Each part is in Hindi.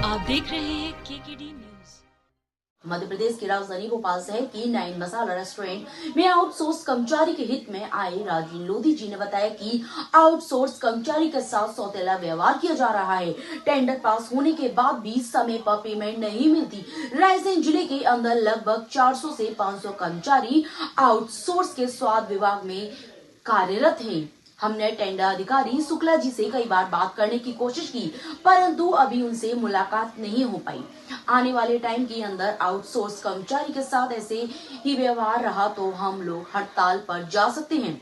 आप देख रहे हैं केकेडी न्यूज। मध्य प्रदेश की राजधानी भोपाल शहर की 9 मसाला रेस्टोरेंट में आउटसोर्स कर्मचारी के हित में आए राजीव लोधी जी ने बताया कि आउटसोर्स कर्मचारी के साथ सौतेला व्यवहार किया जा रहा है। टेंडर पास होने के बाद भी समय पर पेमेंट नहीं मिलती। रायसेन जिले के अंदर लगभग 400 से 500 कर्मचारी आउटसोर्स के स्वास्थ्य विभाग में कार्यरत हैं। हमने टेंडर अधिकारी शुक्ला जी से कई बार बात करने की कोशिश की, परंतु अभी उनसे मुलाकात नहीं हो पाई। आने वाले टाइम के अंदर आउटसोर्स कर्मचारी के साथ ऐसे ही व्यवहार रहा तो हम लोग हड़ताल पर जा सकते हैं।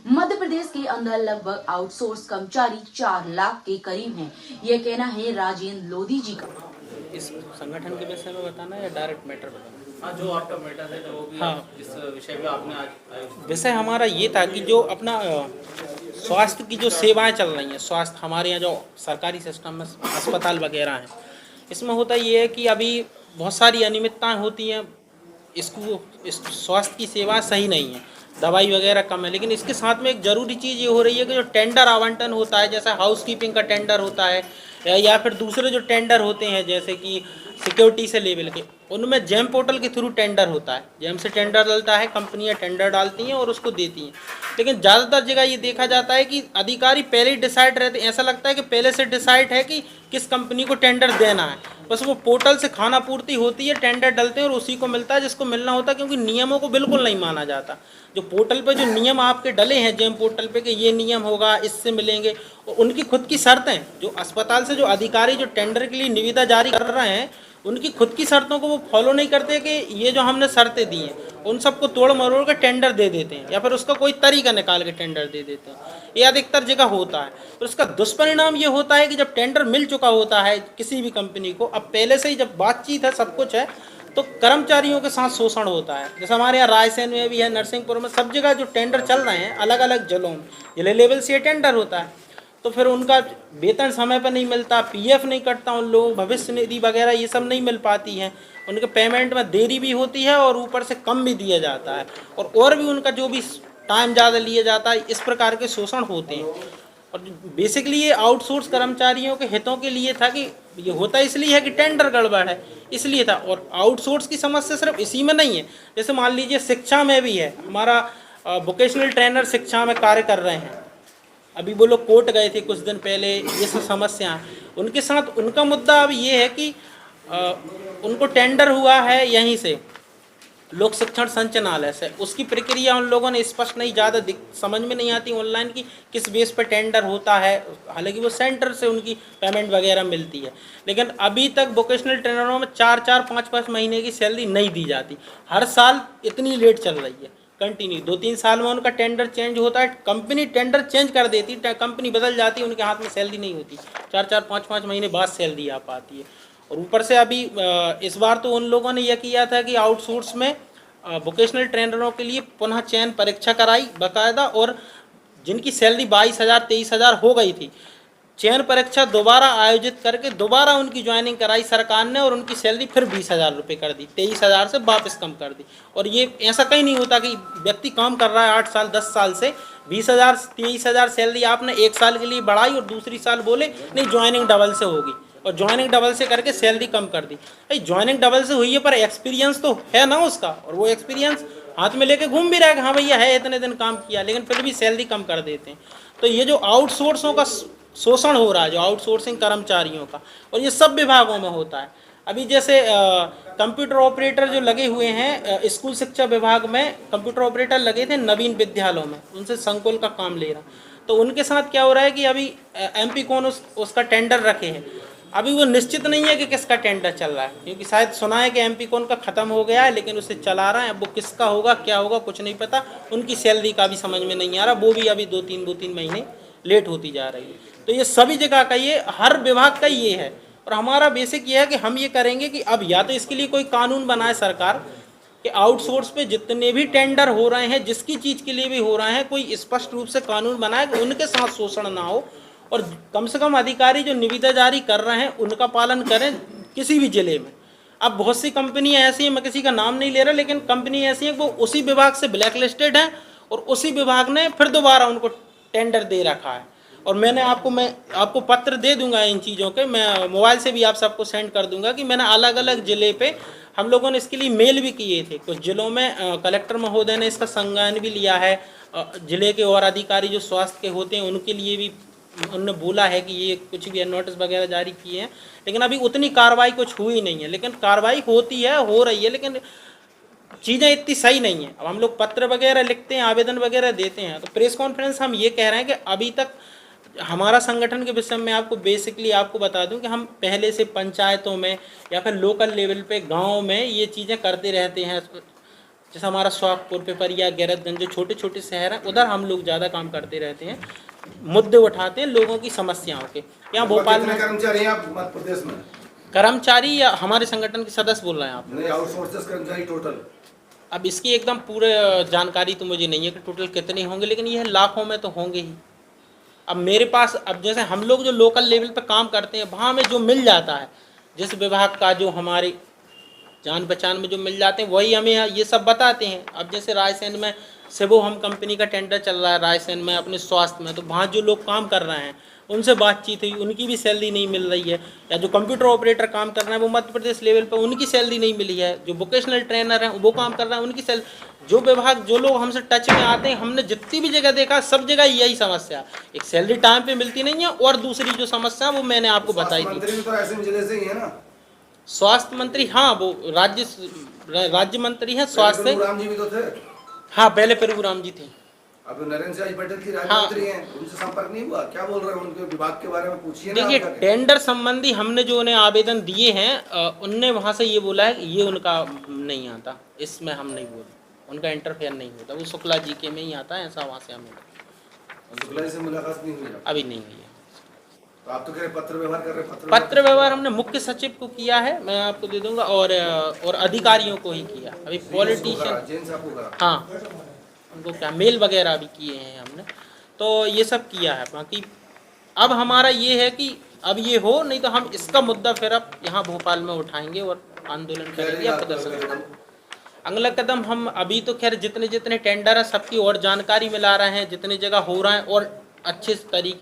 मध्य प्रदेश के अंदर लगभग आउटसोर्स कर्मचारी 4 लाख के करीब हैं। ये कहना है राजेंद्र लोधी जी का। इस संगठन के विषय में बताना या डायरेक्ट मैटर बताना? हाँ, जो आपका मैटर है वो भी हाँ, इस विषय में आपने आज विषय हमारा ये था कि जो अपना स्वास्थ्य की जो सेवाएं चल रही हैं, स्वास्थ्य हमारे यहाँ जो सरकारी सिस्टम में अस्पताल वगैरह हैं, इसमें होता ये है कि अभी बहुत सारी अनियमितताएं होती हैं। इस स्वास्थ्य की सेवा सही नहीं है, दवाई वगैरह कम है। लेकिन इसके साथ में एक ज़रूरी चीज़ ये हो रही है कि जो टेंडर आवंटन होता है, जैसे हाउसकीपिंग का टेंडर होता है या फिर दूसरे जो टेंडर होते हैं जैसे कि सिक्योरिटी से लेवल के, उनमें जेम पोर्टल के थ्रू टेंडर होता है। जेम से टेंडर डलता है, कंपनियां टेंडर डालती हैं और उसको देती हैं। लेकिन ज़्यादातर जगह ये देखा जाता है कि अधिकारी पहले ही डिसाइड रहते हैं। ऐसा लगता है कि पहले से डिसाइड है कि किस कंपनी को टेंडर देना है, बस वो पोर्टल से खाना पूर्ति होती है, टेंडर डलते हैं और उसी को मिलता है जिसको मिलना होता है। क्योंकि नियमों को बिल्कुल नहीं माना जाता। जो पोर्टल पे जो नियम आपके डले हैं जेम पोर्टल पे कि ये नियम होगा, इससे मिलेंगे, और उनकी खुद की शर्तें, जो अस्पताल से जो अधिकारी जो टेंडर के लिए निविदा जारी कर रहे हैं, उनकी खुद की शर्तों को वो फॉलो नहीं करते कि ये जो हमने शर्तें दी हैं उन सबको तोड़ मरोड़ कर टेंडर दे देते हैं या फिर उसका कोई तरीका निकाल के टेंडर दे देते हैं। ये अधिकतर जगह होता है। और उसका दुष्परिणाम ये होता है कि जब टेंडर मिल चुका होता है किसी भी कंपनी को, अब पहले से ही जब बातचीत है, सब कुछ है, तो कर्मचारियों के साथ शोषण होता है। जैसे हमारे यहाँ रायसेन में भी है, नरसिंहपुर में, सब जगह जो टेंडर चल रहे हैं अलग अलग जिलों में, जिले लेवल से ये टेंडर होता है, तो फिर उनका वेतन समय पर नहीं मिलता, पीएफ नहीं कटता उन लोगों, भविष्य निधि वगैरह ये सब नहीं मिल पाती है, उनके पेमेंट में देरी भी होती है और ऊपर से कम भी दिया जाता है, और भी उनका जो भी टाइम ज़्यादा लिया जाता है। इस प्रकार के शोषण होते हैं। और बेसिकली ये आउटसोर्स कर्मचारियों के हितों के लिए था कि ये होता इसलिए है कि टेंडर गड़बड़ है, इसलिए था। और आउटसोर्स की समस्या सिर्फ इसी में नहीं है, जैसे मान लीजिए शिक्षा में भी है। हमारा वोकेशनल ट्रेनर शिक्षा में कार्य कर रहे हैं, अभी वो लोग कोर्ट गए थे कुछ दिन पहले, ये सब समस्या है उनके साथ। उनका मुद्दा अब ये है कि उनको टेंडर हुआ है यहीं से लोक शिक्षण संचालनालय से, उसकी प्रक्रिया उन लोगों ने स्पष्ट नहीं, ज़्यादा समझ में नहीं आती ऑनलाइन की किस बेस पर टेंडर होता है। हालांकि वो सेंटर से उनकी पेमेंट वगैरह मिलती है, लेकिन अभी तक वोकेशनल ट्रेनरों में 4-4, 5-5 महीने की सैलरी नहीं दी जाती। हर साल इतनी लेट चल रही है कंटिन्यू। 2-3 साल में उनका टेंडर चेंज होता है, कंपनी टेंडर चेंज कर देती, कंपनी बदल जाती है, उनके हाथ में सैलरी नहीं होती। 4-4, 5-5 महीने बाद सैलरी आ पाती है। और ऊपर से अभी इस बार तो उन लोगों ने यह किया था कि आउटसोर्स में वोकेशनल ट्रेनरों के लिए पुनः चयन परीक्षा कराई बाकायदा, और जिनकी सैलरी 22,000, 23,000 हो गई थी, चयन परीक्षा दोबारा आयोजित करके दोबारा उनकी ज्वाइनिंग कराई सरकार ने, और उनकी सैलरी फिर 20,000 रुपये कर दी, 23,000 से वापस कम कर दी। और ये ऐसा कहीं नहीं होता कि व्यक्ति काम कर रहा है 8 साल 10 साल से, 20,000 23,000 सैलरी आपने एक साल के लिए बढ़ाई और दूसरी साल बोले नहीं ज्वाइनिंग डबल से होगी, और ज्वाइनिंग डबल से करके सैलरी कम कर दी। भाई ज्वाइनिंग डबल से हुई है पर एक्सपीरियंस तो है ना उसका, और वो एक्सपीरियंस हाथ में लेके घूम भी रहा है कि हाँ भैया है, इतने दिन काम किया, लेकिन फिर भी सैलरी कम कर देते हैं। तो ये जो आउटसोर्सों का शोषण हो रहा है, जो आउटसोर्सिंग कर्मचारियों का, और ये सब विभागों में होता है। अभी जैसे कंप्यूटर ऑपरेटर जो लगे हुए हैं स्कूल शिक्षा विभाग में, कंप्यूटर ऑपरेटर लगे थे नवीन विद्यालयों में, उनसे संकुल का काम ले रहा, तो उनके साथ क्या हो रहा है कि अभी MP कौन उसका टेंडर रखे हैं, अभी वो निश्चित नहीं है कि किसका टेंडर चल रहा है, क्योंकि शायद सुना है कि MP कौन का ख़त्म हो गया है, लेकिन उसे चला रहा है। अब वो किसका होगा क्या होगा कुछ नहीं पता, उनकी सैलरी का भी समझ में नहीं आ रहा, वो भी अभी 2-3 महीने लेट होती जा रही है। तो ये सभी जगह का, ये हर विभाग का ये है। और हमारा बेसिक ये है कि हम ये करेंगे कि अब या तो इसके लिए कोई कानून बनाए सरकार कि आउटसोर्स पे जितने भी टेंडर हो रहे हैं, जिसकी चीज़ के लिए भी हो रहे हैं, कोई स्पष्ट रूप से कानून बनाए कि उनके साथ शोषण ना हो, और कम से कम अधिकारी जो निविदा जारी कर रहे हैं उनका पालन करें किसी भी जिले में। अब बहुत सी कंपनियां ऐसी हैं, मैं किसी का नाम नहीं ले रहा, लेकिन कंपनी ऐसी है वो उसी विभाग से ब्लैक लिस्टेड हैं, और उसी विभाग ने फिर दोबारा उनको टेंडर दे रखा है। और मैं आपको पत्र दे दूंगा इन चीज़ों के, मैं मोबाइल से भी आप सबको सेंड कर दूंगा कि मैंने अलग अलग ज़िले पे हम लोगों ने इसके लिए मेल भी किए थे। कुछ ज़िलों में कलेक्टर महोदय ने इसका संज्ञान भी लिया है, ज़िले के और अधिकारी जो स्वास्थ्य के होते हैं उनके लिए भी उन्होंने बोला है कि ये कुछ भी नोटिस वगैरह जारी किए हैं, लेकिन अभी उतनी कार्रवाई कुछ हुई नहीं है। लेकिन कार्रवाई होती है, हो रही है, लेकिन चीज़ें इतनी सही नहीं है। अब हम लोग पत्र वगैरह लिखते हैं, आवेदन वगैरह देते हैं, तो प्रेस कॉन्फ्रेंस हम ये कह रहे हैं कि अभी तक हमारा संगठन के विषय में आपको बेसिकली आपको बता दूं कि हम पहले से पंचायतों में या फिर लोकल लेवल पे गाँव में ये चीज़ें करते रहते हैं। जैसे हमारा सोहागपुर, पिपरिया, गैरतगंज जो छोटे छोटे शहर हैं उधर हम लोग ज़्यादा काम करते रहते हैं, मुद्दे उठाते हैं लोगों की समस्याओं के। यहाँ भोपाल में कर्मचारी हैं आप मध्य प्रदेश में? कर्मचारी या हमारे संगठन के सदस्य बोल रहे हैं आप? नहीं, आउटसोर्सेस कर्मचारी टोटल। अब इसकी एकदम पूरे जानकारी तो मुझे नहीं है कि टोटल कितने होंगे, लेकिन यह लाखों में तो होंगे ही। अब मेरे पास, अब जैसे हम लोग जो लोकल लेवल पे काम करते हैं वहाँ में जो मिल जाता है, जिस विभाग का जो हमारे जान पहचान में जो मिल जाते हैं वही हमें ये सब बताते हैं। अब जैसे रायसेन में सिवो हम कंपनी का टेंडर चल रहा है रायसेन में अपने स्वास्थ्य में, तो वहाँ जो लोग काम कर रहे हैं उनसे बातचीत हुई, उनकी भी सैलरी नहीं मिल रही है। या जो कंप्यूटर ऑपरेटर काम कर रहे हैं वो मध्य प्रदेश लेवल पर उनकी सैलरी नहीं मिली है। जो वोकेशनल ट्रेनर हैं वो काम कर रहे हैं, उनकी सैलरी, जो विभाग जो लोग हमसे टच में आते हैं, हमने जितनी भी जगह देखा सब जगह यही समस्या, एक सैलरी टाइम पे मिलती नहीं है, और दूसरी जो समस्या वो मैंने आपको बताई थी। मंत्री तो ऐसे जिले से ही है ना? स्वास्थ्य मंत्री, हाँ वो राज्य मंत्री हैं स्वास्थ्य। प्रभुराम जी भी तो थे। हाँ, पहले प्रभुराम जी थे। अब नरेंद्र सिंह पटेल की राज्य मंत्री हैं, उनसे संपर्क नहीं हुआ? क्या बोल रहे हैं उनके विभाग के बारे में? पूछिए ना। देखिए, टेंडर संबंधी हमने जो उन्हें आवेदन दिए हैं उनने वहाँ से ये बोला है कि ये उनका नहीं आता, इसमें हम नहीं बोल, उनका इंटरफेयर नहीं होता, वो शुक्ला जी के में ही आता है, ऐसा वहाँ से हमें। शुक्ला जी से मुलाकात नहीं हुई? अभी नहीं हुई है। तो आप तो कह रहे पत्र व्यवहार कर रहे हैं? पत्र व्यवहार हमने मुख्य सचिव को किया है, मैं आपको दे दूंगा, और अधिकारियों को ही किया। अभी पॉलिटिशियन, हाँ, उनको क्या मेल वगैरह भी किए हैं हमने, तो ये सब किया है। बाकी अब हमारा ये है कि अब ये हो, नहीं तो हम इसका मुद्दा फिर अब यहाँ भोपाल में उठाएंगे और आंदोलन करेंगे या प्रदर्शन करेंगे। अगला कदम हम अभी तो खैर जितने जितने टेंडर हैं सबकी और जानकारी मिला रहे हैं, जितनी जगह हो रहा है और अच्छे तरीके